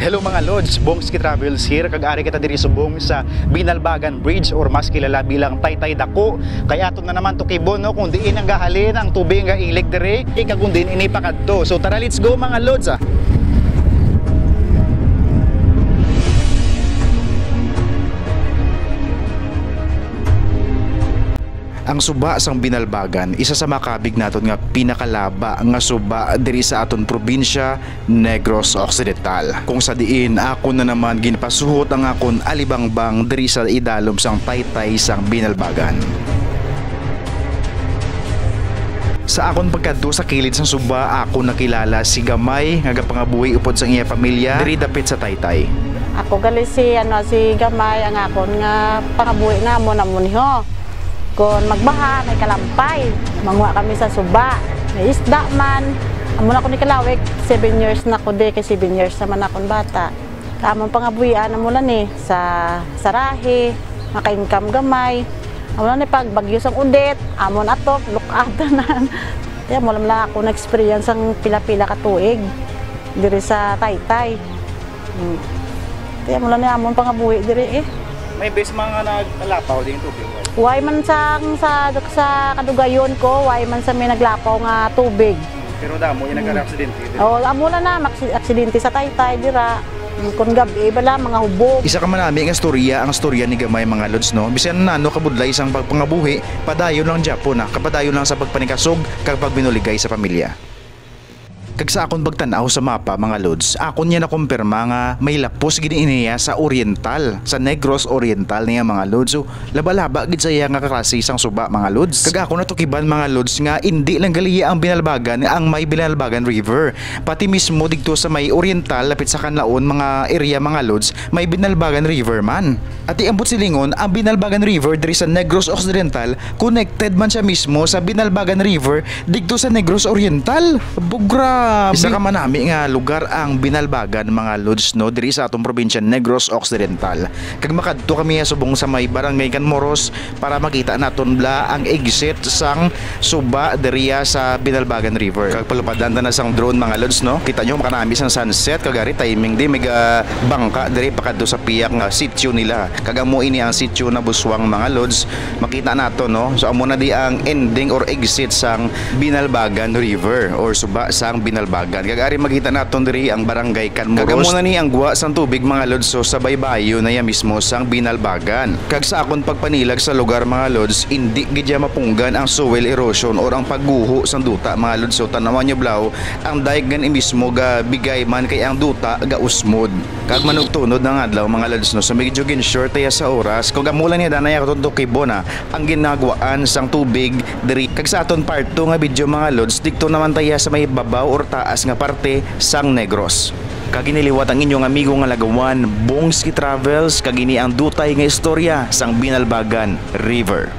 Hello mga Lods, Bongski Travels here. Kag-ari kita diri subong sa Binalbagan Bridge or mas kilala bilang Taytay Dako. Kaya ato na naman to kibon no kung diin ang gahalin ang tubig nga ilig diri, kung diin ini pakadto. So tara, let's go mga Lods. Ang suba sang Binalbagan, isa sa makabig naton nga pinakalaba nga suba diri sa aton probinsya Negros Occidental. Kung sa diin ako na naman ginpasuhot ang akon alibangbang diri sa idalom sang Taytay sang Binalbagan. Sa akon pagkadto sa kilid sang suba, ako nakilala si Gamay nga gapangabuhi upod sa iya pamilya diri dapit sa Taytay. Ako gali si Gamay ang akon nga pangabuhi namon ho. Kung magbaha, may kalampay, manguha kami sa suba, may isda man. Amo na ko ni kalawik, 7 years na ko kay 7 years naman akong bata. Kamang pangabuhian na mula ni sa sarahe, maka-income gamay. Amo na ni pag bagyo sang udit, amon atok, lukata na. Kaya mula lang ako na-experience ang pila-pila katuig diri sa Taytay. Kaya mula ni amon pangabuhi diri eh. May bes mga naglapaw din tubig. Way man sa kadugayon ko, way man sa may naglapaw nga tubig. Pero damo yung nagka-aksidente. Oh, amo na aksidente sa Taytay dira. Kun gabi bala mga hubog. Isa ka manami ang storya ni Gamay mga Lods no. Bisan nano kabudlay isang pagpangabuhi, padayon lang Japon na, kapadayon lang sa pagpanikasog kapag binuligay sa pamilya. Kag sa akon pagtanaw sa mapa mga Lods, akon niya nakumpirma nga may lapos gini iniya sa Oriental, sa Negros Oriental niya mga Lods. So laba-laba gid sa iya nga kaklase isang suba mga Lods. Kag ako natukiban mga Lods nga hindi lang galiya ang Binalbagan ang may Binalbagan River. Pati mismo didto sa may Oriental lapit sa kanlaon mga area mga Lods, may Binalbagan River man. At iambot silingon ang Binalbagan River diri sa Negros Occidental, connected man siya mismo sa Binalbagan River didto sa Negros Oriental. Bugra isa ka manami nga lugar ang Binalbagan mga Lods no diri sa atong probinsya Negros Occidental. Kag makadto kami subong sa may barangay Canmoros para makita naton bla ang exit sang suba diri sa Binalbagan River. Kag palupadan na sang drone mga Lods no. Kita nyo makanami sang sunset kagari timing di mega bangka diri pakadto sa piyak nga sitio nila. Kag amo ini ang sitio na Buswang mga Lods. Makita nato no. So amo na di ang ending or exit sang Binalbagan River or suba sang Binalbagan. Kagari makita naton diri ang barangay Canmoros. Kag amo na ni ang guwa sang tubig mga Lods so sa baybayo na ya mismo sang Binalbagan. Kag sa akon pagpanilag sa lugar mga Lods, hindi gidya mapunggan ang soil erosion or ang pagguho sang duta mga Lods. So tanawan nyo blaw, ang daiggan mismo ga bigay man kay ang duta ga usmod. Kag manugtunod ng adlaw mga Lods no, so medyo gin short ya sa oras. Kag amulan niya danay ako kibona ang ginagawaan sang tubig diri. Kag sa aton part 2 nga video mga Lods, dikto naman taya sa may babaw or taas nga parte sang Negros. Kaginiliwat ang inyong amigo nga lagawan, Bongski Travels, kagini ang dutay nga istorya sang Binalbagan River.